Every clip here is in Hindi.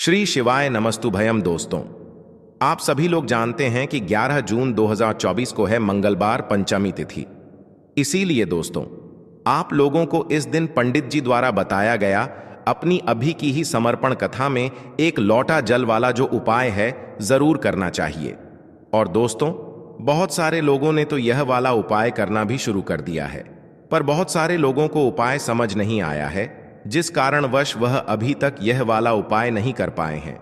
श्री शिवाय नमस्तुभयम। दोस्तों, आप सभी लोग जानते हैं कि 11 जून 2024 को है मंगलवार पंचमी तिथि। इसीलिए दोस्तों, आप लोगों को इस दिन पंडित जी द्वारा बताया गया अपनी अभी की ही समर्पण कथा में एक लोटा जल वाला जो उपाय है जरूर करना चाहिए। और दोस्तों, बहुत सारे लोगों ने तो यह वाला उपाय करना भी शुरू कर दिया है, पर बहुत सारे लोगों को उपाय समझ नहीं आया है, जिस कारणवश वह अभी तक यह वाला उपाय नहीं कर पाए हैं।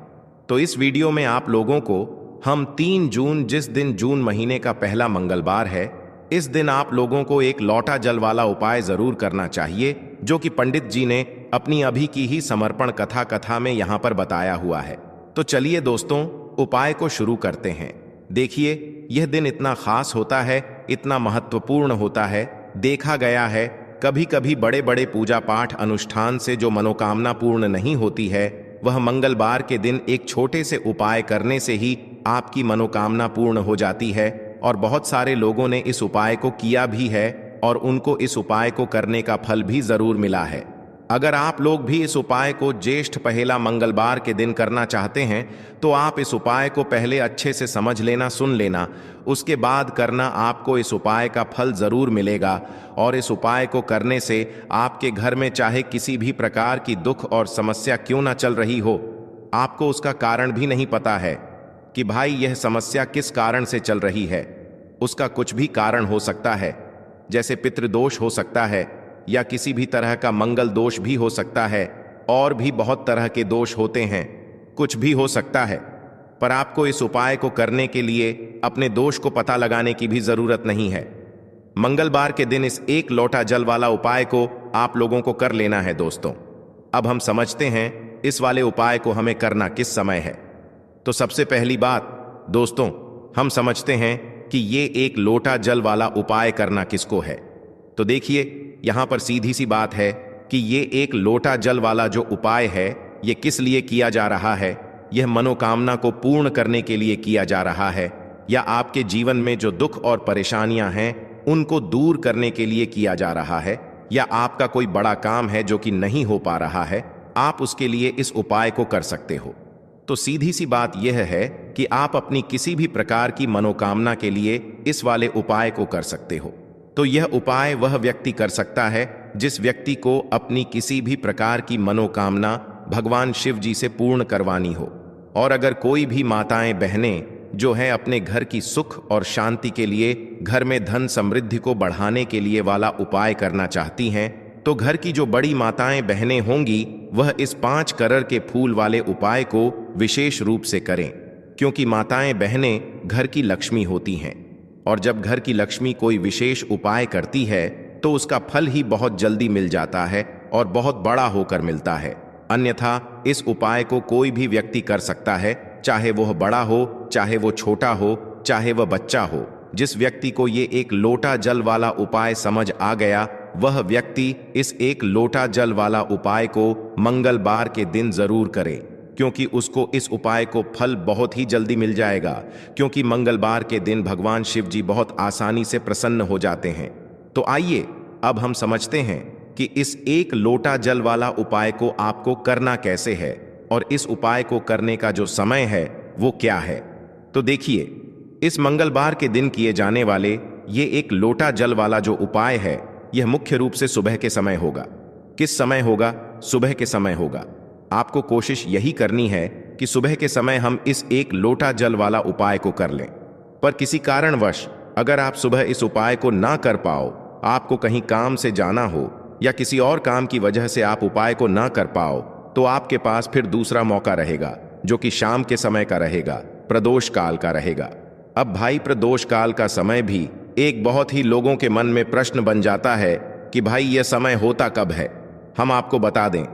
तो इस वीडियो में आप लोगों को हम 3 जून, जिस दिन जून महीने का पहला मंगलवार है, इस दिन आप लोगों को एक लोटा जल वाला उपाय जरूर करना चाहिए, जो कि पंडित जी ने अपनी अभी की ही समर्पण कथा में यहां पर बताया हुआ है। तो चलिए दोस्तों, उपाय को शुरू करते हैं। देखिए, यह दिन इतना खास होता है, इतना महत्वपूर्ण होता है। देखा गया है कभी कभी बड़े बड़े पूजा पाठ अनुष्ठान से जो मनोकामना पूर्ण नहीं होती है, वह मंगलवार के दिन एक छोटे से उपाय करने से ही आपकी मनोकामना पूर्ण हो जाती है। और बहुत सारे लोगों ने इस उपाय को किया भी है और उनको इस उपाय को करने का फल भी जरूर मिला है। अगर आप लोग भी इस उपाय को ज्येष्ठ पहेला मंगलवार के दिन करना चाहते हैं, तो आप इस उपाय को पहले अच्छे से समझ लेना, सुन लेना, उसके बाद करना। आपको इस उपाय का फल जरूर मिलेगा। और इस उपाय को करने से आपके घर में चाहे किसी भी प्रकार की दुख और समस्या क्यों ना चल रही हो, आपको उसका कारण भी नहीं पता है कि भाई यह समस्या किस कारण से चल रही है। उसका कुछ भी कारण हो सकता है, जैसे पितृदोष हो सकता है, या किसी भी तरह का मंगल दोष भी हो सकता है, और भी बहुत तरह के दोष होते हैं, कुछ भी हो सकता है। पर आपको इस उपाय को करने के लिए अपने दोष को पता लगाने की भी जरूरत नहीं है। मंगलवार के दिन इस एक लोटा जल वाला उपाय को आप लोगों को कर लेना है। दोस्तों, अब हम समझते हैं इस वाले उपाय को हमें करना किस समय है। तो सबसे पहली बात दोस्तों, हम समझते हैं कि ये एक लोटा जल वाला उपाय करना किसको है। तो देखिए, यहां पर सीधी सी बात है कि ये एक लोटा जल वाला जो उपाय है, ये किस लिए किया जा रहा है। यह मनोकामना को पूर्ण करने के लिए किया जा रहा है, या आपके जीवन में जो दुख और परेशानियां हैं उनको दूर करने के लिए किया जा रहा है, या आपका कोई बड़ा काम है जो कि नहीं हो पा रहा है, आप उसके लिए इस उपाय को कर सकते हो। तो सीधी सी बात यह है कि आप अपनी किसी भी प्रकार की मनोकामना के लिए इस वाले उपाय को कर सकते हो। तो यह उपाय वह व्यक्ति कर सकता है जिस व्यक्ति को अपनी किसी भी प्रकार की मनोकामना भगवान शिव जी से पूर्ण करवानी हो। और अगर कोई भी माताएं बहनें जो है अपने घर की सुख और शांति के लिए, घर में धन समृद्धि को बढ़ाने के लिए वाला उपाय करना चाहती हैं, तो घर की जो बड़ी माताएं बहनें होंगी वह इस 5 करोड़ के फूल वाले उपाय को विशेष रूप से करें, क्योंकि माताएं बहनें घर की लक्ष्मी होती हैं। और जब घर की लक्ष्मी कोई विशेष उपाय करती है तो उसका फल ही बहुत जल्दी मिल जाता है और बहुत बड़ा होकर मिलता है। अन्यथा इस उपाय को कोई भी व्यक्ति कर सकता है, चाहे वह बड़ा हो, चाहे वो छोटा हो, चाहे वह बच्चा हो। जिस व्यक्ति को ये एक लोटा जल वाला उपाय समझ आ गया, वह व्यक्ति इस एक लोटा जल वाला उपाय को मंगलवार के दिन जरूर करे, क्योंकि उसको इस उपाय को फल बहुत ही जल्दी मिल जाएगा। क्योंकि मंगलवार के दिन भगवान शिव जी बहुत आसानी से प्रसन्न हो जाते हैं। तो आइए अब हम समझते हैं कि इस एक लोटा जल वाला उपाय को आपको करना कैसे है, और इस उपाय को करने का जो समय है वो क्या है। तो देखिए, इस मंगलवार के दिन किए जाने वाले ये एक लोटा जल वाला जो उपाय है, यह मुख्य रूप से सुबह के समय होगा। किस समय होगा? सुबह के समय होगा। आपको कोशिश यही करनी है कि सुबह के समय हम इस एक लोटा जल वाला उपाय को कर लें। पर किसी कारणवश अगर आप सुबह इस उपाय को ना कर पाओ, आपको कहीं काम से जाना हो, या किसी और काम की वजह से आप उपाय को ना कर पाओ, तो आपके पास फिर दूसरा मौका रहेगा, जो कि शाम के समय का रहेगा, प्रदोष काल का रहेगा। अब भाई, प्रदोष काल का समय भी एक बहुत ही लोगों के मन में प्रश्न बन जाता है कि भाई यह समय होता कब है। हम आपको बता दें,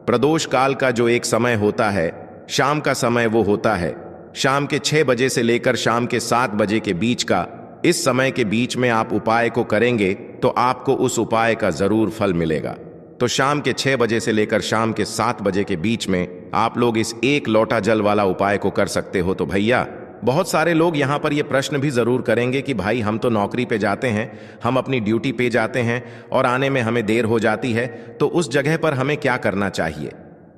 प्रदोष काल का जो एक समय होता है, शाम का समय वो होता है शाम के 6 बजे से लेकर शाम के 7 बजे के बीच का। इस समय के बीच में आप उपाय को करेंगे तो आपको उस उपाय का जरूर फल मिलेगा। तो शाम के 6 बजे से लेकर शाम के 7 बजे के बीच में आप लोग इस एक लोटा जल वाला उपाय को कर सकते हो। तो भैया, बहुत सारे लोग यहाँ पर ये प्रश्न भी जरूर करेंगे कि भाई हम तो नौकरी पे जाते हैं, हम अपनी ड्यूटी पे जाते हैं और आने में हमें देर हो जाती है, तो उस जगह पर हमें क्या करना चाहिए।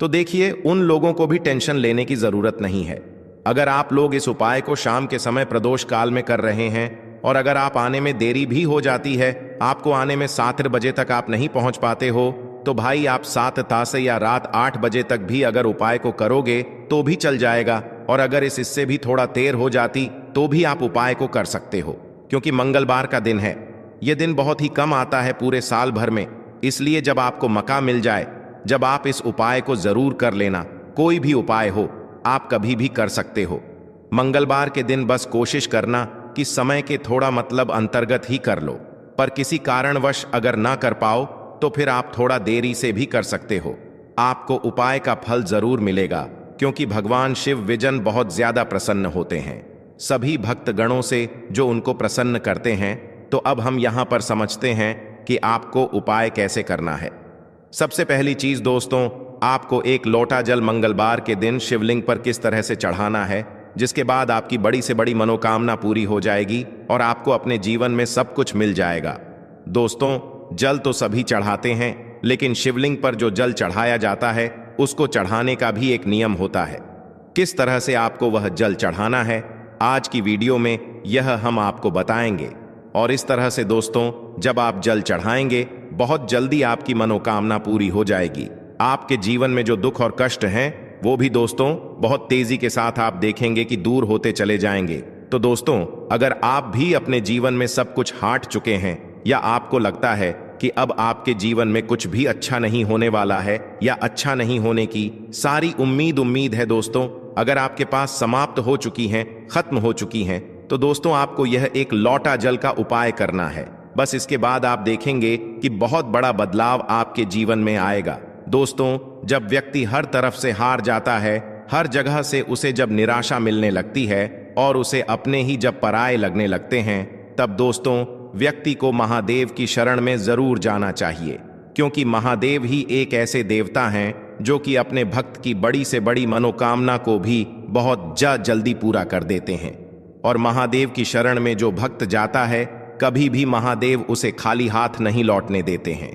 तो देखिए, उन लोगों को भी टेंशन लेने की जरूरत नहीं है। अगर आप लोग इस उपाय को शाम के समय प्रदोष काल में कर रहे हैं और अगर आप आने में देरी भी हो जाती है, आपको आने में 7 बजे तक आप नहीं पहुंच पाते हो, तो भाई आप 7 तासे या रात 8 बजे तक भी अगर उपाय को करोगे तो भी चल जाएगा। और अगर इससे भी थोड़ा देर हो जाती तो भी आप उपाय को कर सकते हो, क्योंकि मंगलवार का दिन है। यह दिन बहुत ही कम आता है पूरे साल भर में, इसलिए जब आपको मौका मिल जाए, जब आप इस उपाय को जरूर कर लेना। कोई भी उपाय हो, आप कभी भी कर सकते हो। मंगलवार के दिन बस कोशिश करना कि समय के थोड़ा मतलब अंतर्गत ही कर लो, पर किसी कारणवश अगर ना कर पाओ तो फिर आप थोड़ा देरी से भी कर सकते हो। आपको उपाय का फल जरूर मिलेगा, क्योंकि भगवान शिव विजन बहुत ज्यादा प्रसन्न होते हैं सभी भक्त गणों से जो उनको प्रसन्न करते हैं। तो अब हम यहां पर समझते हैं कि आपको उपाय कैसे करना है। सबसे पहली चीज दोस्तों, आपको एक लोटा जल मंगलवार के दिन शिवलिंग पर किस तरह से चढ़ाना है, जिसके बाद आपकी बड़ी से बड़ी मनोकामना पूरी हो जाएगी और आपको अपने जीवन में सब कुछ मिल जाएगा। दोस्तों, जल तो सभी चढ़ाते हैं, लेकिन शिवलिंग पर जो जल चढ़ाया जाता है उसको चढ़ाने का भी एक नियम होता है। किस तरह से आपको वह जल चढ़ाना है, आज की वीडियो में यह हम आपको बताएंगे। और इस तरह से दोस्तों, जब आप जल चढ़ाएंगे, बहुत जल्दी आपकी मनोकामना पूरी हो जाएगी। आपके जीवन में जो दुख और कष्ट हैं, वो भी दोस्तों बहुत तेजी के साथ आप देखेंगे कि दूर होते चले जाएंगे। तो दोस्तों, अगर आप भी अपने जीवन में सब कुछ हाट चुके हैं या आपको लगता है कि अब आपके जीवन में कुछ भी अच्छा नहीं होने वाला है या अच्छा नहीं होने की सारी उम्मीद है दोस्तों, अगर आपके पास समाप्त हो चुकी हैं, खत्म हो चुकी हैं, तो दोस्तों आपको यह एक लोटा जल का उपाय करना है। बस इसके बाद आप देखेंगे कि बहुत बड़ा बदलाव आपके जीवन में आएगा। दोस्तों, जब व्यक्ति हर तरफ से हार जाता है, हर जगह से उसे जब निराशा मिलने लगती है और उसे अपने ही जब पराये लगने लगते हैं, तब दोस्तों व्यक्ति को महादेव की शरण में जरूर जाना चाहिए, क्योंकि महादेव ही एक ऐसे देवता हैं जो कि अपने भक्त की बड़ी से बड़ी मनोकामना को भी बहुत जल्दी पूरा कर देते हैं। और महादेव की शरण में जो भक्त जाता है, कभी भी महादेव उसे खाली हाथ नहीं लौटने देते हैं।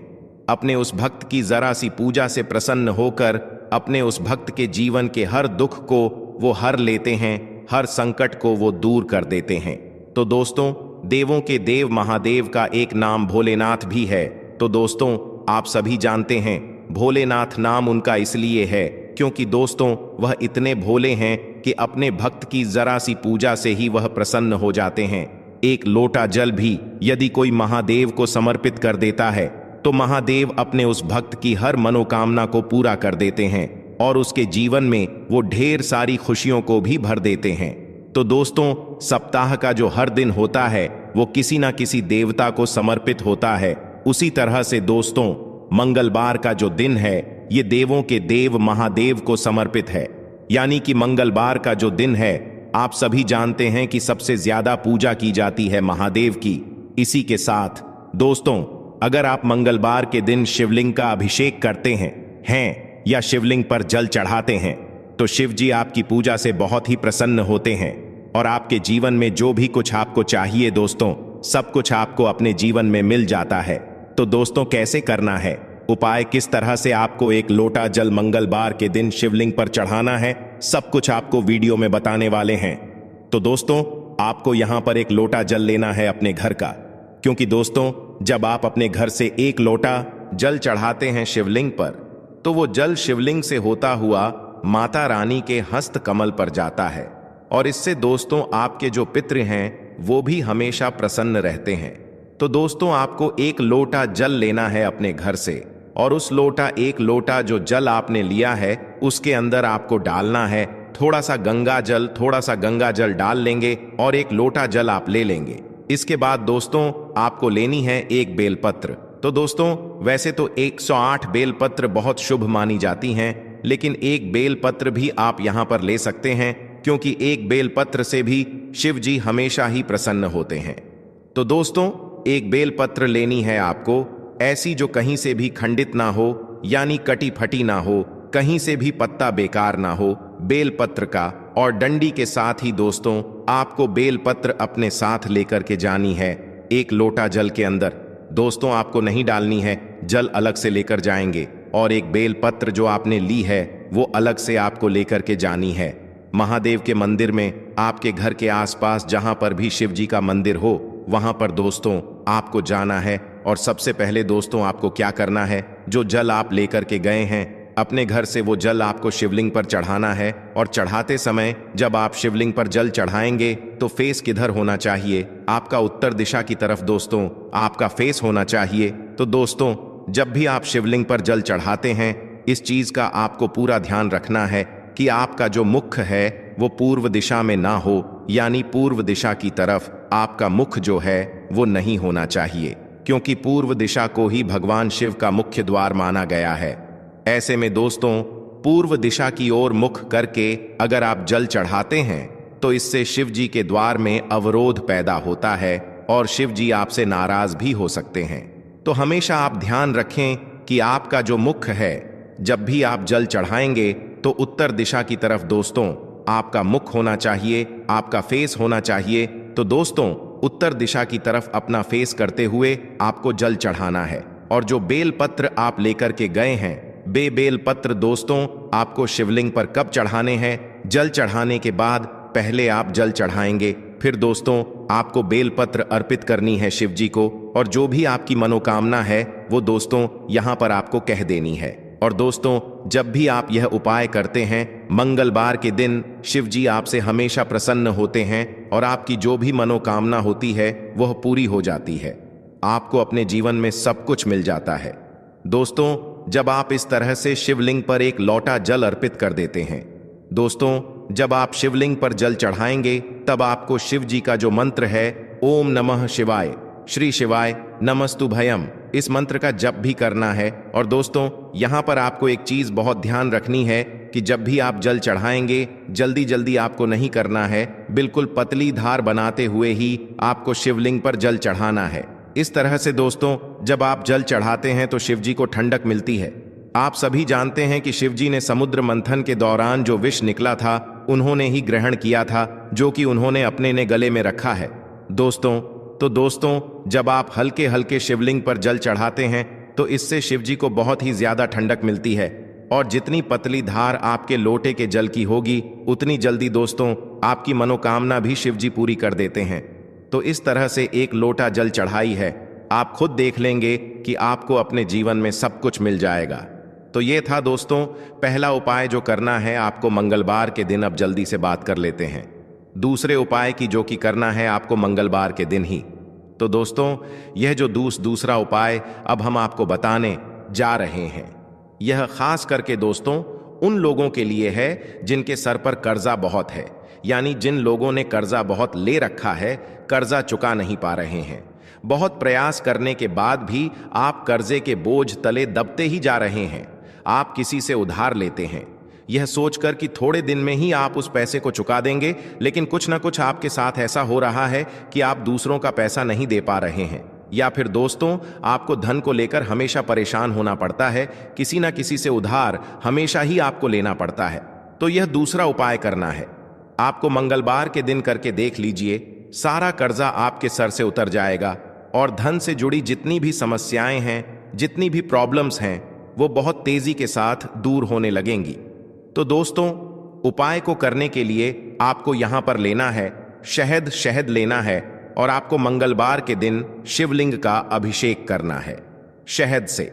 अपने उस भक्त की जरा सी पूजा से प्रसन्न होकर अपने उस भक्त के जीवन के हर दुख को वो हर लेते हैं, हर संकट को वो दूर कर देते हैं। तो दोस्तों, देवों के देव महादेव का एक नाम भोलेनाथ भी है। तो दोस्तों, आप सभी जानते हैं भोलेनाथ नाम उनका इसलिए है क्योंकि दोस्तों वह इतने भोले हैं कि अपने भक्त की जरा सी पूजा से ही वह प्रसन्न हो जाते हैं। एक लोटा जल भी यदि कोई महादेव को समर्पित कर देता है, तो महादेव अपने उस भक्त की हर मनोकामना को पूरा कर देते हैं और उसके जीवन में वो ढेर सारी खुशियों को भी भर देते हैं। तो दोस्तों, सप्ताह का जो हर दिन होता है वो किसी ना किसी देवता को समर्पित होता है। उसी तरह से दोस्तों, मंगलवार का जो दिन है, ये देवों के देव महादेव को समर्पित है। यानी कि मंगलवार का जो दिन है, आप सभी जानते हैं कि सबसे ज्यादा पूजा की जाती है महादेव की। इसी के साथ दोस्तों, अगर आप मंगलवार के दिन शिवलिंग का अभिषेक करते हैं या शिवलिंग पर जल चढ़ाते हैं, तो शिव जी आपकी पूजा से बहुत ही प्रसन्न होते हैं और आपके जीवन में जो भी कुछ आपको चाहिए दोस्तों, सब कुछ आपको अपने जीवन में मिल जाता है। तो दोस्तों, कैसे करना है उपाय, किस तरह से आपको एक लोटा जल मंगलवार के दिन शिवलिंग पर चढ़ाना है, सब कुछ आपको वीडियो में बताने वाले हैं। तो दोस्तों, आपको यहां पर एक लोटा जल लेना है अपने घर का, क्योंकि दोस्तों जब आप अपने घर से एक लोटा जल चढ़ाते हैं शिवलिंग पर, तो वो जल शिवलिंग से होता हुआ माता रानी के हस्त कमल पर जाता है और इससे दोस्तों आपके जो पितृ हैं वो भी हमेशा प्रसन्न रहते हैं। तो दोस्तों, आपको एक लोटा जल लेना है अपने घर से और उस एक लोटा जो जल आपने लिया है उसके अंदर आपको डालना है थोड़ा सा गंगा जल डाल लेंगे और एक लोटा जल आप ले लेंगे। इसके बाद दोस्तों आपको लेनी है एक बेलपत्र। तो दोस्तों, वैसे तो 108 बेलपत्र बहुत शुभ मानी जाती हैं, लेकिन एक बेलपत्र भी आप यहां पर ले सकते हैं, क्योंकि एक बेलपत्र से भी शिव जी हमेशा ही प्रसन्न होते हैं। तो दोस्तों, एक बेलपत्र लेनी है आपको, ऐसी जो कहीं से भी खंडित ना हो, यानी कटी फटी ना हो, कहीं से भी पत्ता बेकार ना हो, बेलपत्र का। और डंडी के साथ ही दोस्तों आपको बेलपत्र अपने साथ लेकर के जानी है एक लोटा जल के अंदर। दोस्तों, आपको नहीं डालनी है, जल अलग से लेकर जाएंगे और एक बेलपत्र जो आपने ली है वो अलग से आपको लेकर के जानी है। महादेव के मंदिर में, आपके घर के आसपास जहां पर भी शिव जी का मंदिर हो, वहां पर दोस्तों आपको जाना है। और सबसे पहले दोस्तों आपको क्या करना है, जो जल आप लेकर के गए हैं अपने घर से, वो जल आपको शिवलिंग पर चढ़ाना है। और चढ़ाते समय जब आप शिवलिंग पर जल चढ़ाएंगे तो फेस किधर होना चाहिए, आपका उत्तर दिशा की तरफ दोस्तों आपका फेस होना चाहिए। तो दोस्तों जब भी आप शिवलिंग पर जल चढ़ाते हैं, इस चीज का आपको पूरा ध्यान रखना है कि आपका जो मुख है वो पूर्व दिशा में ना हो, यानी पूर्व दिशा की तरफ आपका मुख जो है वो नहीं होना चाहिए, क्योंकि पूर्व दिशा को ही भगवान शिव का मुख्य द्वार माना गया है। ऐसे में दोस्तों पूर्व दिशा की ओर मुख करके अगर आप जल चढ़ाते हैं तो इससे शिव जी के द्वार में अवरोध पैदा होता है और शिव जी आपसे नाराज भी हो सकते हैं। तो हमेशा आप ध्यान रखें कि आपका जो मुख है, जब भी आप जल चढ़ाएंगे तो उत्तर दिशा की तरफ दोस्तों आपका मुख होना चाहिए, आपका फेस होना चाहिए। तो दोस्तों उत्तर दिशा की तरफ अपना फेस करते हुए आपको जल चढ़ाना है। और जो बेल पत्र आप लेकर के गए हैं, बेल पत्र दोस्तों आपको शिवलिंग पर कब चढ़ाने हैं, जल चढ़ाने के बाद पहले आप जल चढ़ाएंगे, फिर दोस्तों आपको बेल पत्र अर्पित करनी है शिव जी को। और जो भी आपकी मनोकामना है वो दोस्तों यहां पर आपको कह देनी है। और दोस्तों जब भी आप यह उपाय करते हैं, मंगलवार के दिन शिव जी आपसे हमेशा प्रसन्न होते हैं और आपकी जो भी मनोकामना होती है वह पूरी हो जाती है। आपको अपने जीवन में सब कुछ मिल जाता है। दोस्तों जब आप इस तरह से शिवलिंग पर एक लोटा जल अर्पित कर देते हैं, दोस्तों जब आप शिवलिंग पर जल चढ़ाएंगे तब आपको शिव जी का जो मंत्र है, ओम नमः शिवाय, श्री शिवाय नमस्तुभयम, इस मंत्र का जप भी करना है। और दोस्तों यहां पर आपको एक चीज बहुत ध्यान रखनी है कि जब भी आप जल चढ़ाएंगे जल्दी जल्दी आपको नहीं करना है, बिल्कुल पतली धार बनाते हुए ही आपको शिवलिंग पर जल चढ़ाना है। इस तरह से दोस्तों जब आप जल चढ़ाते हैं तो शिव जी को ठंडक मिलती है। आप सभी जानते हैं कि शिव जी ने समुद्र मंथन के दौरान जो विष निकला था उन्होंने ही ग्रहण किया था, जो कि उन्होंने अपने ने गले में रखा है दोस्तों जब आप हल्के हल्के शिवलिंग पर जल चढ़ाते हैं तो इससे शिव जी को बहुत ही ज्यादा ठंडक मिलती है। और जितनी पतली धार आपके लोटे के जल की होगी उतनी जल्दी दोस्तों आपकी मनोकामना भी शिव जी पूरी कर देते हैं। तो इस तरह से एक लोटा जल चढ़ाई है, आप खुद देख लेंगे कि आपको अपने जीवन में सब कुछ मिल जाएगा। तो ये था दोस्तों पहला उपाय जो करना है आपको मंगलवार के दिन। अब जल्दी से बात कर लेते हैं दूसरे उपाय की, जो कि करना है आपको मंगलवार के दिन ही। तो दोस्तों यह जो दूसरा उपाय अब हम आपको बताने जा रहे हैं, यह खास करके दोस्तों उन लोगों के लिए है जिनके सर पर कर्जा बहुत है, यानी जिन लोगों ने कर्जा बहुत ले रखा है, कर्जा चुका नहीं पा रहे हैं। बहुत प्रयास करने के बाद भी आप कर्जे के बोझ तले दबते ही जा रहे हैं। आप किसी से उधार लेते हैं यह सोचकर कि थोड़े दिन में ही आप उस पैसे को चुका देंगे, लेकिन कुछ ना कुछ आपके साथ ऐसा हो रहा है कि आप दूसरों का पैसा नहीं दे पा रहे हैं। या फिर दोस्तों आपको धन को लेकर हमेशा परेशान होना पड़ता है, किसी ना किसी से उधार हमेशा ही आपको लेना पड़ता है। तो यह दूसरा उपाय करना है आपको मंगलवार के दिन करके देख लीजिए, सारा कर्जा आपके सर से उतर जाएगा और धन से जुड़ी जितनी भी समस्याएं हैं, जितनी भी प्रॉब्लम्स हैं, वो बहुत तेजी के साथ दूर होने लगेंगी। तो दोस्तों उपाय को करने के लिए आपको यहां पर लेना है शहद लेना है और आपको मंगलवार के दिन शिवलिंग का अभिषेक करना है शहद से।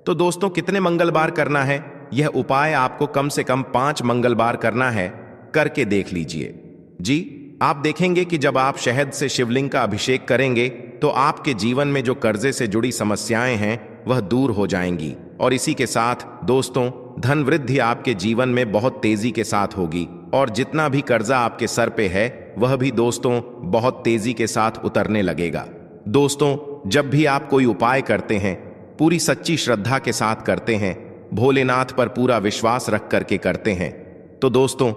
तो दोस्तों कितने मंगलवार करना है, यह उपाय आपको कम से कम 5 मंगलवार करना है। करके देख लीजिए जी, आप देखेंगे कि जब आप शहद से शिवलिंग का अभिषेक करेंगे तो आपके जीवन में जो कर्जे से जुड़ी समस्याएं हैं वह दूर हो जाएंगी। और इसी के साथ दोस्तों धन वृद्धि आपके जीवन में बहुत तेजी के साथ होगी और जितना भी कर्जा आपके सर पे है वह भी दोस्तों बहुत तेजी के साथ उतरने लगेगा। दोस्तों जब भी आप कोई उपाय करते हैं पूरी सच्ची श्रद्धा के साथ करते हैं, भोलेनाथ पर पूरा विश्वास रख करके करते हैं, तो दोस्तों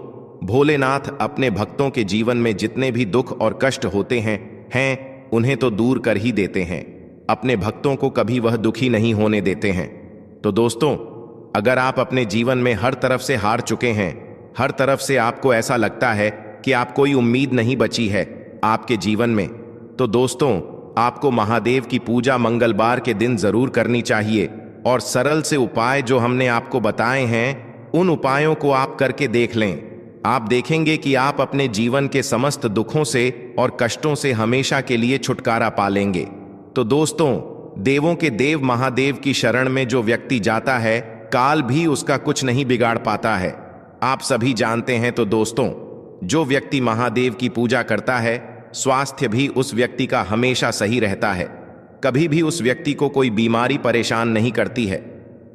भोलेनाथ अपने भक्तों के जीवन में जितने भी दुख और कष्ट होते हैं उन्हें तो दूर कर ही देते हैं। अपने भक्तों को कभी वह दुखी नहीं होने देते हैं। तो दोस्तों अगर आप अपने जीवन में हर तरफ से हार चुके हैं, हर तरफ से आपको ऐसा लगता है कि आप कोई उम्मीद नहीं बची है आपके जीवन में, तो दोस्तों आपको महादेव की पूजा मंगलवार के दिन जरूर करनी चाहिए। और सरल से उपाय जो हमने आपको बताए हैं उन उपायों को आप करके देख लें। आप देखेंगे कि आप अपने जीवन के समस्त दुखों से और कष्टों से हमेशा के लिए छुटकारा पा लेंगे। तो दोस्तों, देवों के देव महादेव की शरण में जो व्यक्ति जाता है, काल भी उसका कुछ नहीं बिगाड़ पाता है। आप सभी जानते हैं। तो दोस्तों, जो व्यक्ति महादेव की पूजा करता है, स्वास्थ्य भी उस व्यक्ति का हमेशा सही रहता है। कभी भी उस व्यक्ति को कोई बीमारी परेशान नहीं करती है।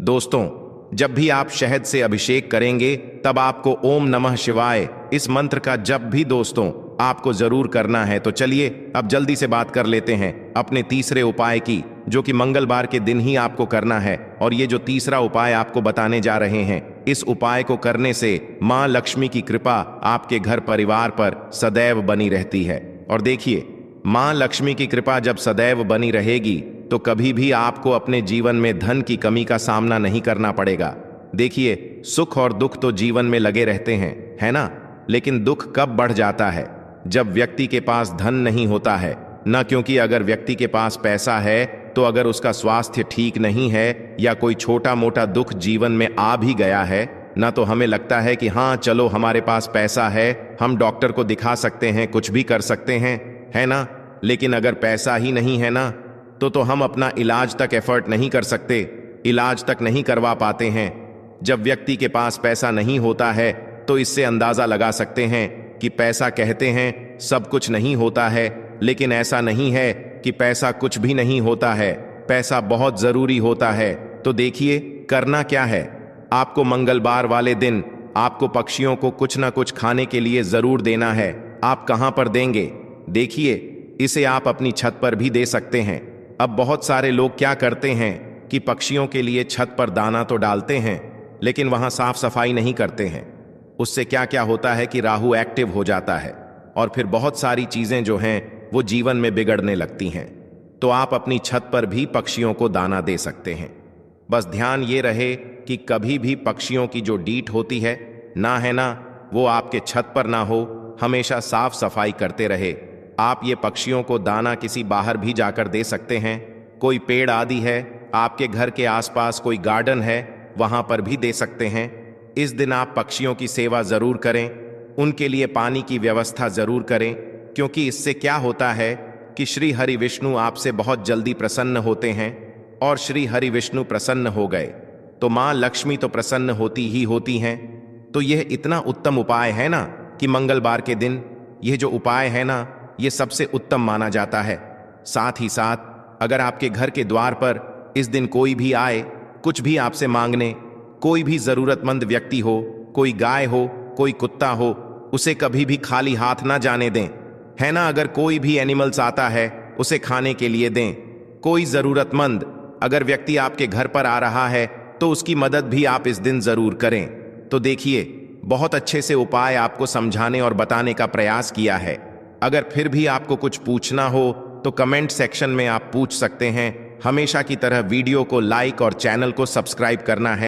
दोस्तों, जब भी आप शहद से अभिषेक करेंगे, तब आपको ओम नमः शिवाय इस मंत्र का जप भी दोस्तों आपको जरूर करना है। तो चलिए अब जल्दी से बात कर लेते हैं अपने तीसरे उपाय की, जो कि मंगलवार के दिन ही आपको करना है। और ये जो तीसरा उपाय आपको बताने जा रहे हैं, इस उपाय को करने से मां लक्ष्मी की कृपा आपके घर परिवार पर सदैव बनी रहती है। और देखिए, मां लक्ष्मी की कृपा जब सदैव बनी रहेगी तो कभी भी आपको अपने जीवन में धन की कमी का सामना नहीं करना पड़ेगा। देखिए, सुख और दुख तो जीवन में लगे रहते हैं, है ना? लेकिन दुख कब बढ़ जाता है? जब व्यक्ति के पास धन नहीं होता है ना। क्योंकि अगर व्यक्ति के पास पैसा है, तो अगर उसका स्वास्थ्य ठीक नहीं है या कोई छोटा मोटा दुख जीवन में आ भी गया है ना, तो हमें लगता है कि हाँ चलो हमारे पास पैसा है, हम डॉक्टर को दिखा सकते हैं, कुछ भी कर सकते हैं, है ना? लेकिन अगर पैसा ही नहीं है ना, तो हम अपना इलाज तक एफर्ट नहीं कर सकते, इलाज तक नहीं करवा पाते हैं। जब व्यक्ति के पास पैसा नहीं होता है, तो इससे अंदाजा लगा सकते हैं कि पैसा कहते हैं सब कुछ नहीं होता है, लेकिन ऐसा नहीं है कि पैसा कुछ भी नहीं होता है। पैसा बहुत जरूरी होता है। तो देखिए, करना क्या है। आपको मंगलवार वाले दिन आपको पक्षियों को कुछ ना कुछ खाने के लिए जरूर देना है। आप कहां पर देंगे? देखिए, इसे आप अपनी छत पर भी दे सकते हैं। अब बहुत सारे लोग क्या करते हैं कि पक्षियों के लिए छत पर दाना तो डालते हैं, लेकिन वहां साफ सफाई नहीं करते हैं। उससे क्या क्या होता है कि राहु एक्टिव हो जाता है और फिर बहुत सारी चीजें जो हैं वो जीवन में बिगड़ने लगती हैं। तो आप अपनी छत पर भी पक्षियों को दाना दे सकते हैं। बस ध्यान ये रहे कि कभी भी पक्षियों की जो डीट होती है ना, वो आपके छत पर ना हो। हमेशा साफ सफाई करते रहे। आप ये पक्षियों को दाना किसी बाहर भी जाकर दे सकते हैं। कोई पेड़ आदि है, आपके घर के आसपास कोई गार्डन है, वहां पर भी दे सकते हैं। इस दिन आप पक्षियों की सेवा जरूर करें, उनके लिए पानी की व्यवस्था जरूर करें, क्योंकि इससे क्या होता है कि श्री हरि विष्णु आपसे बहुत जल्दी प्रसन्न होते हैं। और श्री हरि विष्णु प्रसन्न हो गए तो मां लक्ष्मी तो प्रसन्न होती ही होती हैं। तो यह इतना उत्तम उपाय है ना कि मंगलवार के दिन यह जो उपाय है ना, यह सबसे उत्तम माना जाता है। साथ ही साथ अगर आपके घर के द्वार पर इस दिन कोई भी आए, कुछ भी आपसे मांगने, कोई भी जरूरतमंद व्यक्ति हो, कोई गाय हो, कोई कुत्ता हो, उसे कभी भी खाली हाथ ना जाने दें, है ना? अगर कोई भी एनिमल्स आता है, उसे खाने के लिए दें। कोई जरूरतमंद अगर व्यक्ति आपके घर पर आ रहा है, तो उसकी मदद भी आप इस दिन जरूर करें। तो देखिए, बहुत अच्छे से उपाय आपको समझाने और बताने का प्रयास किया है। अगर फिर भी आपको कुछ पूछना हो तो कमेंट सेक्शन में आप पूछ सकते हैं। हमेशा की तरह वीडियो को लाइक और चैनल को सब्सक्राइब करना है।